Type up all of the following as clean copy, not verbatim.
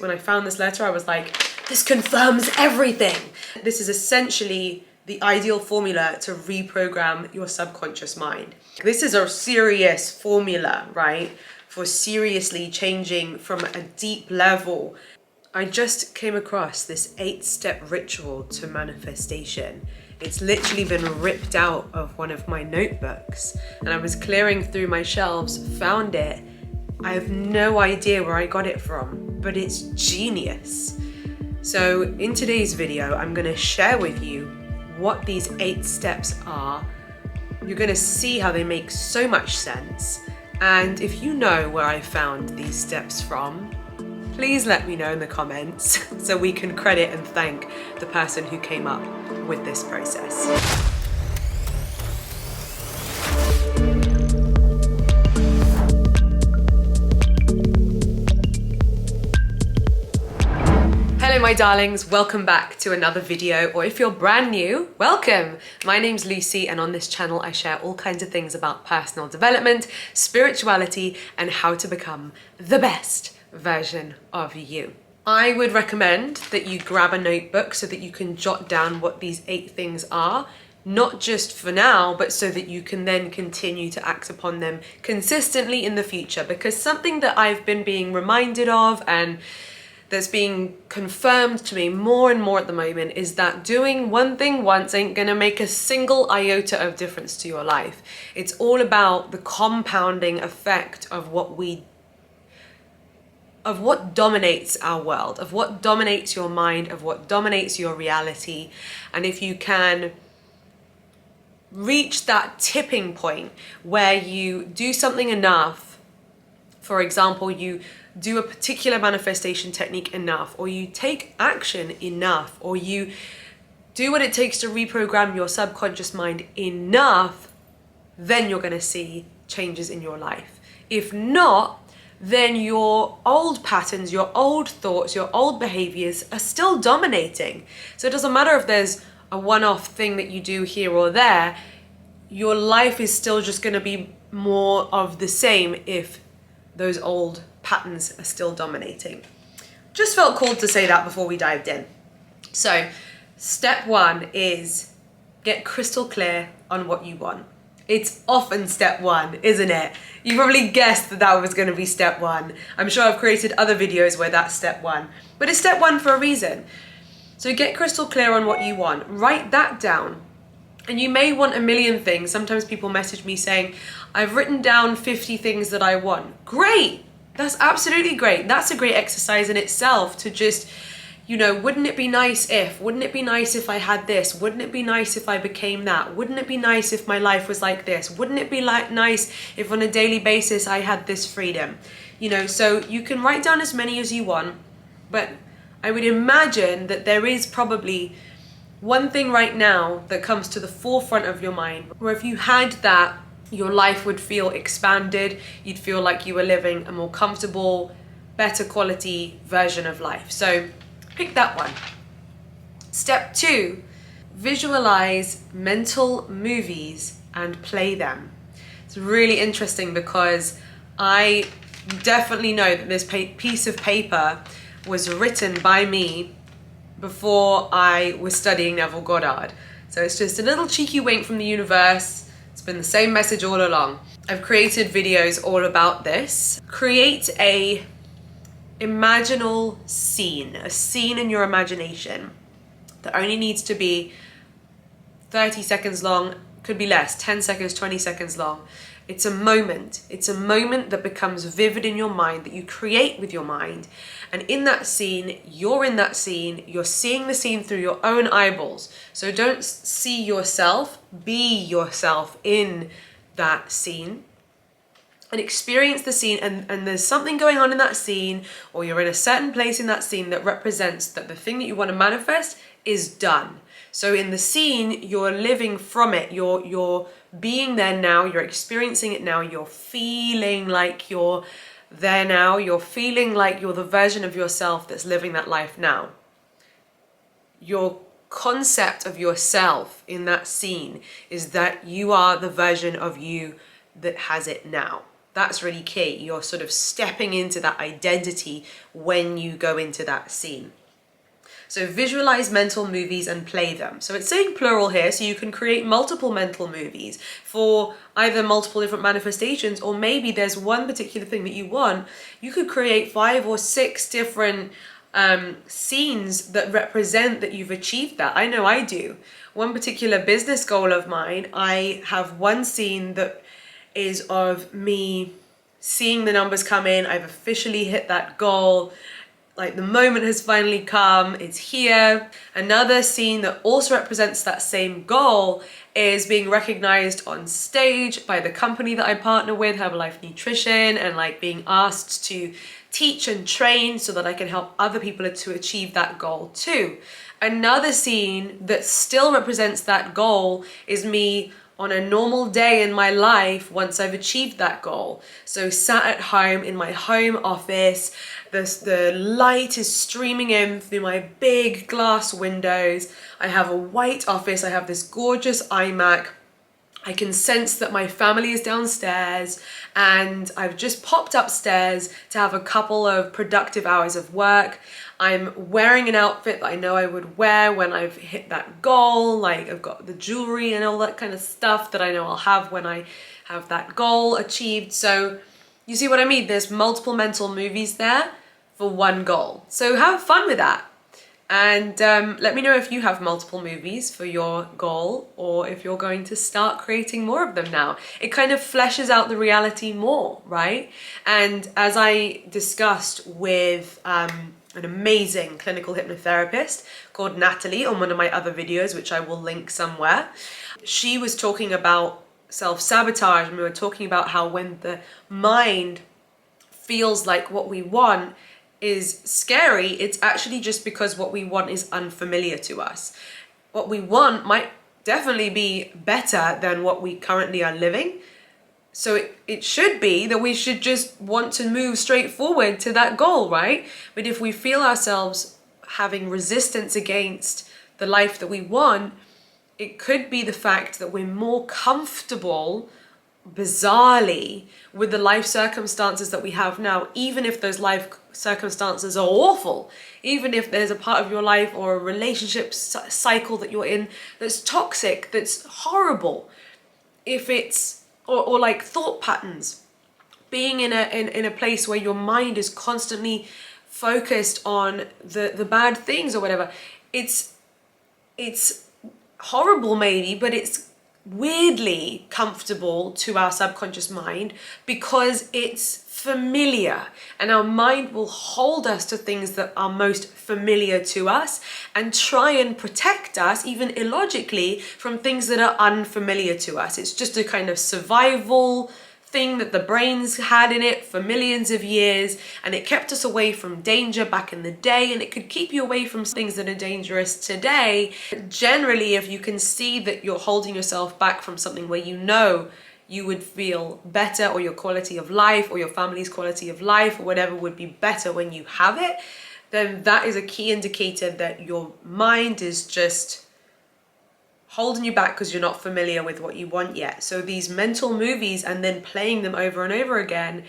When I found this letter, I was like, this confirms everything. This is essentially the ideal formula to reprogram your subconscious mind. This is a serious formula, right? For seriously changing from a deep level. I just came across this 8-step ritual to manifestation. It's literally been ripped out of one of my notebooks, and I was clearing through my shelves, found it. I have no idea where I got it from, but it's genius. So in today's video, I'm gonna share with you what these 8 steps are. You're gonna see how they make so much sense. And if you know where I found these steps from, please let me know in the comments so we can credit and thank the person who came up with this process. Hello my darlings, welcome back to another video, or if you're brand new, welcome! My name's Lucy, and on this channel I share all kinds of things about personal development, spirituality, and how to become the best version of you. I would recommend that you grab a notebook so that you can jot down what these 8 things are, not just for now, but so that you can then continue to act upon them consistently in the future. Because something that I've been being reminded of and that's being confirmed to me more and more at the moment is that doing one thing once ain't gonna make a single iota of difference to your life. It's all about the compounding effect of what dominates our world, of what dominates your mind, of what dominates your reality. And if you can reach that tipping point where you do something enough, for example, you do a particular manifestation technique enough, or you take action enough, or you do what it takes to reprogram your subconscious mind enough, then you're going to see changes in your life. If not, then your old patterns, your old thoughts, your old behaviors are still dominating. So it doesn't matter if there's a one-off thing that you do here or there, your life is still just going to be more of the same if those old patterns are still dominating. Just felt called to say that before we dived in. So step 1 is get crystal clear on what you want. It's often step 1, isn't it? You probably guessed that that was going to be step 1. I'm sure I've created other videos where that's step 1, but it's step 1 for a reason. So get crystal clear on what you want. Write that down. And you may want a million things. Sometimes people message me saying, I've written down 50 things that I want. Great! That's absolutely great. That's a great exercise in itself to just, you know, wouldn't it be nice if? Wouldn't it be nice if I had this? Wouldn't it be nice if I became that? Wouldn't it be nice if my life was like this? Wouldn't it be nice if on a daily basis I had this freedom? You know, so you can write down as many as you want, but I would imagine that there is probably one thing right now that comes to the forefront of your mind, where if you had that, your life would feel expanded. You'd feel like you were living a more comfortable, better quality version of life. So pick that one. Step 2, visualize mental movies and play them. It's really interesting because I definitely know that this piece of paper was written by me before I was studying Neville Goddard. So it's just a little cheeky wink from the universe. It's been the same message all along. I've created videos all about this. Create a imaginal scene, a scene in your imagination that only needs to be 30 seconds long, could be less, 10 seconds, 20 seconds long. It's a moment. It's a moment that becomes vivid in your mind, that you create with your mind. And in that scene, you're in that scene, you're seeing the scene through your own eyeballs. So don't see yourself, be yourself in that scene. And experience the scene, and there's something going on in that scene, or you're in a certain place in that scene that represents that the thing that you want to manifest is done. So in the scene, you're living from it, you're being there now, you're experiencing it now, you're feeling like you're there now, you're feeling like you're the version of yourself that's living that life now. Your concept of yourself in that scene is that you are the version of you that has it now. That's really key. You're sort of stepping into that identity when you go into that scene. So visualize mental movies and play them. So it's saying plural here, so you can create multiple mental movies for either multiple different manifestations, or maybe there's one particular thing that you want. You could create 5 or 6 different scenes that represent that you've achieved that. I know I do. One particular business goal of mine, I have one scene that is of me seeing the numbers come in. I've officially hit that goal. Like the moment has finally come, it's here. Another scene that also represents that same goal is being recognized on stage by the company that I partner with, Herbalife Nutrition, and like being asked to teach and train so that I can help other people to achieve that goal too. Another scene that still represents that goal is me on a normal day in my life once I've achieved that goal. So sat at home in my home office, the light is streaming in through my big glass windows. I have a white office, I have this gorgeous iMac. I can sense that my family is downstairs, and I've just popped upstairs to have a couple of productive hours of work. I'm wearing an outfit that I know I would wear when I've hit that goal. Like I've got the jewelry and all that kind of stuff that I know I'll have when I have that goal achieved. So you see what I mean? There's multiple mental movies there for one goal. So have fun with that. And let me know if you have multiple movies for your goal, or if you're going to start creating more of them now. It kind of fleshes out the reality more, right? And as I discussed with an amazing clinical hypnotherapist called Natalie on one of my other videos, which I will link somewhere, she was talking about self-sabotage, and we were talking about how when the mind feels like what we want is scary, it's actually just because what we want is unfamiliar to us. What we want might definitely be better than what we currently are living. So it should be that we should just want to move straight forward to that goal, right? But if we feel ourselves having resistance against the life that we want, it could be the fact that we're more comfortable, bizarrely, with the life circumstances that we have now, even if those life circumstances are awful, even if there's a part of your life or a relationship cycle that you're in that's toxic, that's horrible, if it's or like thought patterns, being in a place where your mind is constantly focused on the bad things or whatever, it's horrible maybe, but it's weirdly comfortable to our subconscious mind because it's familiar, and our mind will hold us to things that are most familiar to us and try and protect us, even illogically, from things that are unfamiliar to us. It's just a kind of survival thing that the brain's had in it for millions of years, and it kept us away from danger back in the day, and it could keep you away from things that are dangerous today. But generally, if you can see that you're holding yourself back from something where you know you would feel better, or your quality of life or your family's quality of life or whatever would be better when you have it, then that is a key indicator that your mind is just holding you back because you're not familiar with what you want yet. So these mental movies, and then playing them over and over again,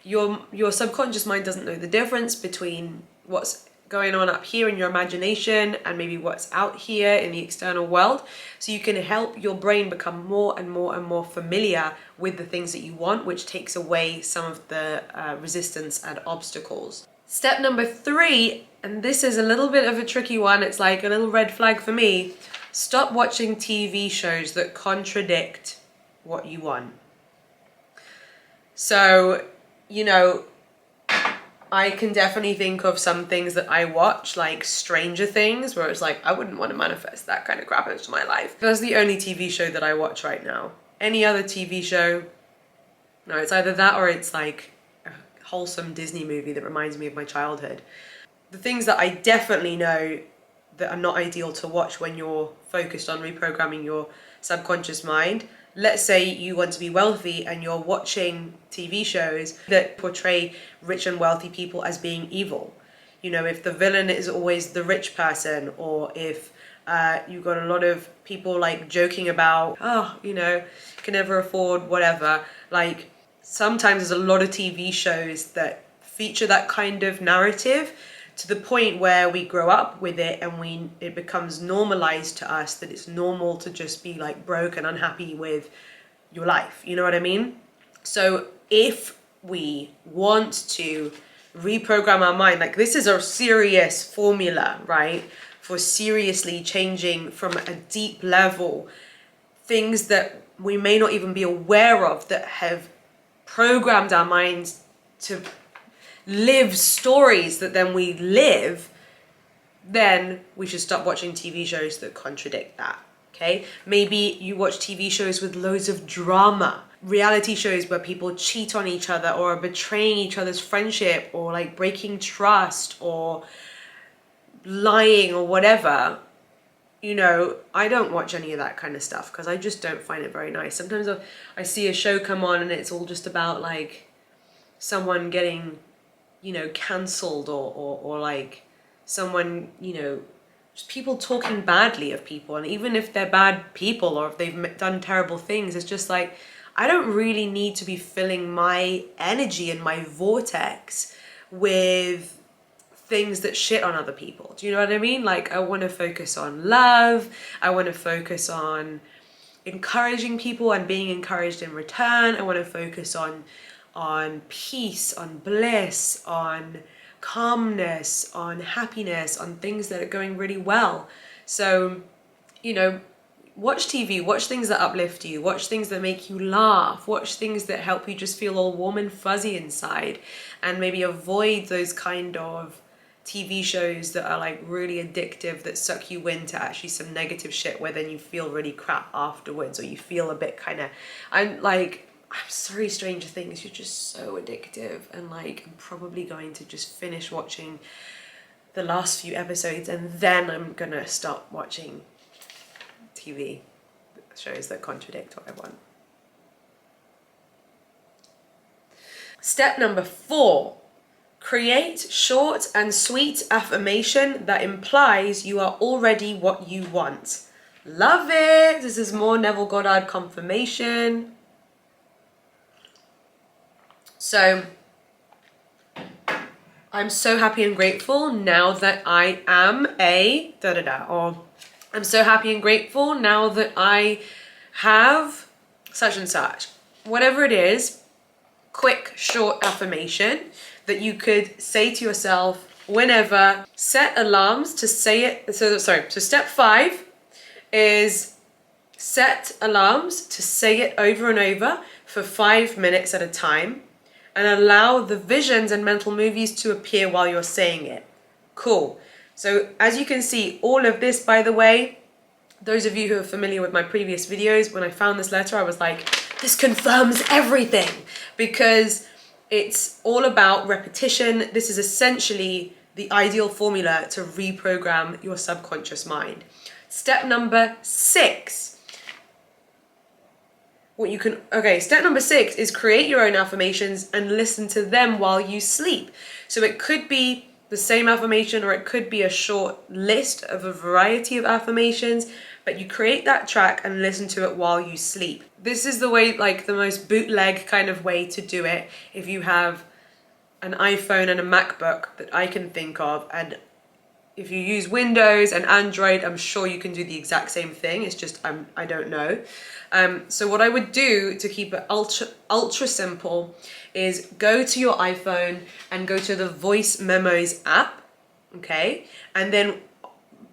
your subconscious mind doesn't know the difference between what's going on up here in your imagination and maybe what's out here in the external world. So you can help your brain become more and more and more familiar with the things that you want, which takes away some of the resistance and obstacles. Step number 3, and this is a little bit of a tricky one, it's like a little red flag for me: stop watching TV shows that contradict what you want. So, you know, I can definitely think of some things that I watch, like Stranger Things, where it's like, I wouldn't want to manifest that kind of crap into my life. That's the only TV show that I watch right now. Any other TV show, no, it's either that or it's like a wholesome Disney movie that reminds me of my childhood. The things that I definitely know that are not ideal to watch when you're focused on reprogramming your subconscious mind. Let's say you want to be wealthy and you're watching TV shows that portray rich and wealthy people as being evil. You know, if the villain is always the rich person, or if you've got a lot of people like joking about, oh, you know, can never afford whatever. Like, sometimes there's a lot of TV shows that feature that kind of narrative, to the point where we grow up with it and it becomes normalized to us that it's normal to just be like broke and unhappy with your life. You know what I mean? So if we want to reprogram our mind, like this is a serious formula, right? For seriously changing from a deep level, things that we may not even be aware of that have programmed our minds to live stories that then we live, then we should stop watching TV shows that contradict that, okay? Maybe you watch TV shows with loads of drama, reality shows where people cheat on each other or are betraying each other's friendship or like breaking trust or lying or whatever. You know, I don't watch any of that kind of stuff because I just don't find it very nice. Sometimes I see a show come on and it's all just about like someone getting, you know, cancelled or like someone, you know, just people talking badly of people. And even if they're bad people or if they've done terrible things, it's just like, I don't really need to be filling my energy and my vortex with things that shit on other people. Do you know what I mean? Like, I want to focus on love. I want to focus on encouraging people and being encouraged in return. I want to focus on peace, on bliss, on calmness, on happiness, on things that are going really well. So, you know, watch TV, watch things that uplift you, watch things that make you laugh, watch things that help you just feel all warm and fuzzy inside, and maybe avoid those kind of TV shows that are like really addictive, that suck you into actually some negative shit where then you feel really crap afterwards, or you feel a bit kind of, I'm sorry, Stranger Things, you're just so addictive, and like I'm probably going to just finish watching the last few episodes and then I'm gonna stop watching TV shows that contradict what I want. Step number 4. Create short and sweet affirmation that implies you are already what you want. Love it! This is more Neville Goddard confirmation. So, I'm so happy and grateful now that I am a or I'm so happy and grateful now that I have such and such. Whatever it is, quick, short affirmation that you could say to yourself whenever. Set alarms to say it. So step 5 is set alarms to say it over and over for 5 minutes at a time, and allow the visions and mental movies to appear while you're saying it. Cool. So as you can see, all of this, by the way, those of you who are familiar with my previous videos, when I found this letter, I was like, this confirms everything, because it's all about repetition. This is essentially the ideal formula to reprogram your subconscious mind. Step number 6. Step number 6 is create your own affirmations and listen to them while you sleep. So it could be the same affirmation, or it could be a short list of a variety of affirmations, but you create that track and listen to it while you sleep. This is the way, like the most bootleg kind of way to do it. If you have an iPhone and a MacBook that I can think of, and if you use Windows and Android, I'm sure you can do the exact same thing. It's just, I don't know. So what I would do to keep it ultra simple is go to your iPhone and go to the Voice Memos app, okay? And then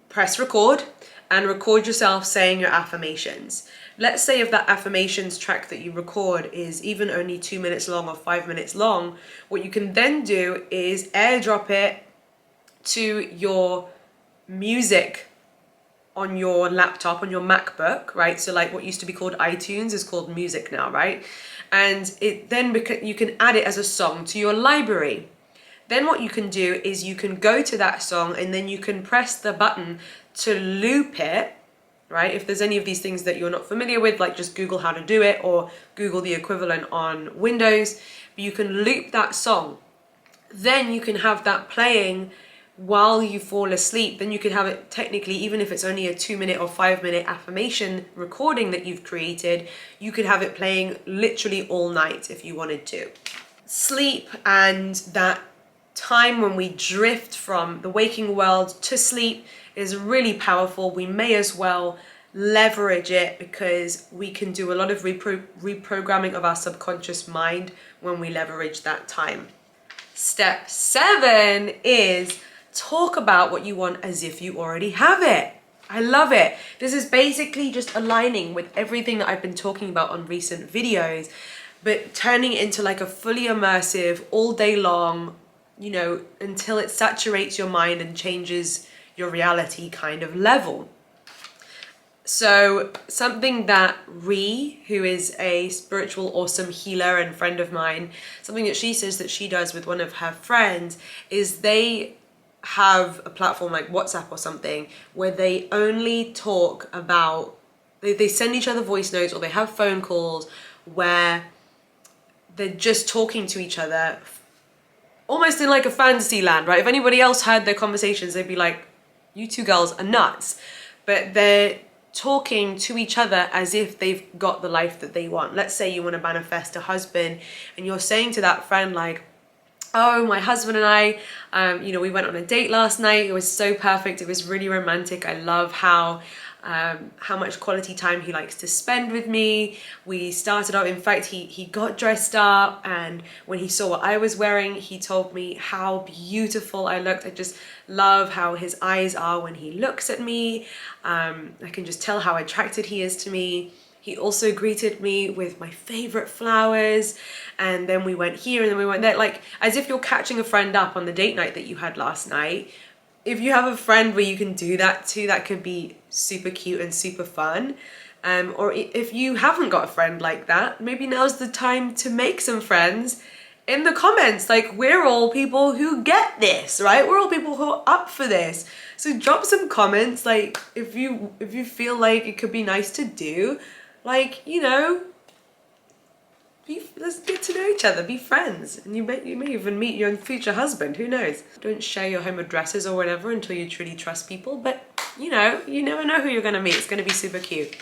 press record and record yourself saying your affirmations. Let's say if that affirmations track that you record is even only 2 minutes long or 5 minutes long, what you can then do is airdrop it to your music on your laptop, on your MacBook, right? So like what used to be called iTunes is called music now, right? And it then you can add it as a song to your library. Then what you can do is you can go to that song and then you can press the button to loop it, right? If there's any of these things that you're not familiar with, like just Google how to do it or Google the equivalent on Windows, but you can loop that song. Then you can have that playing while you fall asleep, then you can have it technically, even if it's only a 2-minute or 5-minute affirmation recording that you've created, you could have it playing literally all night if you wanted to. Sleep and that time when we drift from the waking world to sleep is really powerful. We may as well leverage it because we can do a lot of reprogramming of our subconscious mind when we leverage that time. Step 7 is talk about what you want as if you already have it. I love it. This is basically just aligning with everything that I've been talking about on recent videos, but turning it into like a fully immersive, all day long, you know, until it saturates your mind and changes your reality kind of level. So something that Ree, who is a spiritual awesome healer and friend of mine, something that she says that she does with one of her friends is they have a platform like WhatsApp or something where they only talk about, they send each other voice notes, or they have phone calls where they're just talking to each other almost in like a fantasy land, right? If anybody else heard their conversations, they'd be like, you two girls are nuts. But they're talking to each other as if they've got the life that they want. Let's say you want to manifest a husband and you're saying to that friend like, oh, my husband and I, you know, we went on a date last night. It was so perfect. It was really romantic. I love how much quality time he likes to spend with me. We started out, in fact, he got dressed up, and when he saw what I was wearing, he told me how beautiful I looked. I just love how his eyes are when he looks at me. I can just tell how attracted he is to me. He also greeted me with my favorite flowers, and then we went here and then we went there, like as if you're catching a friend up on the date night that you had last night. If you have a friend where you can do that too, that could be super cute and super fun. Or if you haven't got a friend like that, maybe now's the time to make some friends in the comments. Like, we're all people who get this, right? We're all people who are up for this. So drop some comments, like if you feel like it could be nice to do, like, you know, let's get to know each other, be friends, and you may even meet your future husband, who knows. Don't share your home addresses or whatever until you truly trust people, but you know, you never know who you're gonna meet. It's gonna be super cute.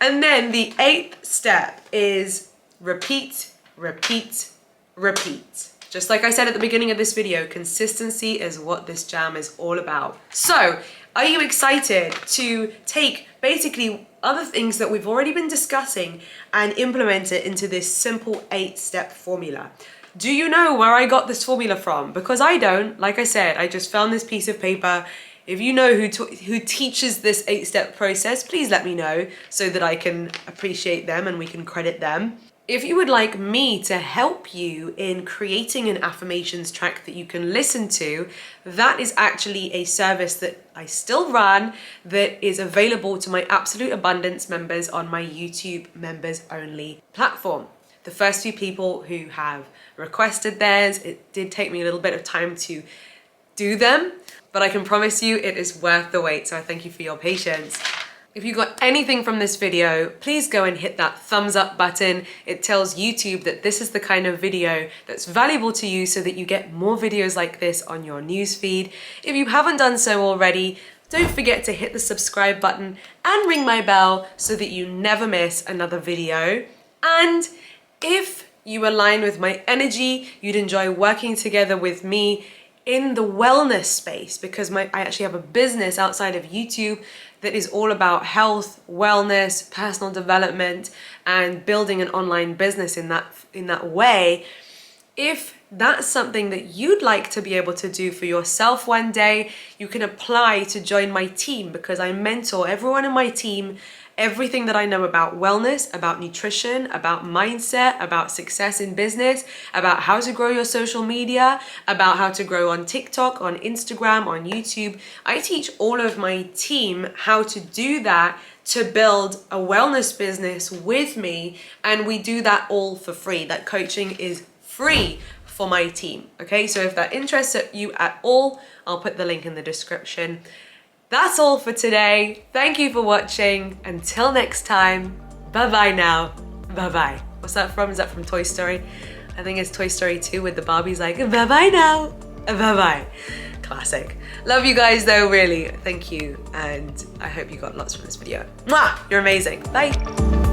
And then the 8th step is repeat, repeat, repeat. Just like I said at the beginning of this video, consistency is what this jam is all about. So, are you excited to take basically other things that we've already been discussing and implement it into this simple 8-step formula? Do you know where I got this formula from? Because I don't. Like I said, I just found this piece of paper. If you know who teaches this 8-step process, please let me know so that I can appreciate them and we can credit them. If you would like me to help you in creating an affirmations track that you can listen to, that is actually a service that I still run that is available to my Absolute Abundance members on my YouTube members only platform. The first few people who have requested theirs, it did take me a little bit of time to do them, but I can promise you it is worth the wait, so I thank you for your patience. If you got anything from this video, please go and hit that thumbs up button. It tells YouTube that this is the kind of video that's valuable to you so that you get more videos like this on your newsfeed. If you haven't done so already, don't forget to hit the subscribe button and ring my bell so that you never miss another video. And if you align with my energy, you'd enjoy working together with me in the wellness space, because I actually have a business outside of YouTube that is all about health, wellness, personal development, and building an online business in that way. If that's something that you'd like to be able to do for yourself one day, you can apply to join my team, because I mentor everyone in my team everything that I know about wellness, about nutrition, about mindset, about success in business, about how to grow your social media, about how to grow on TikTok, on Instagram, on YouTube. I teach all of my team how to do that, to build a wellness business with me, and we do that all for free. That coaching is free for my team, okay? So if that interests you at all, I'll put the link in the description. That's all for today. Thank you for watching. Until next time, bye-bye now. Bye-bye. What's that from? Is that from Toy Story? I think it's Toy Story 2 with the Barbies like, bye-bye now. Bye-bye. Classic. Love you guys though, really. Thank you. And I hope you got lots from this video. Mwah! You're amazing. Bye.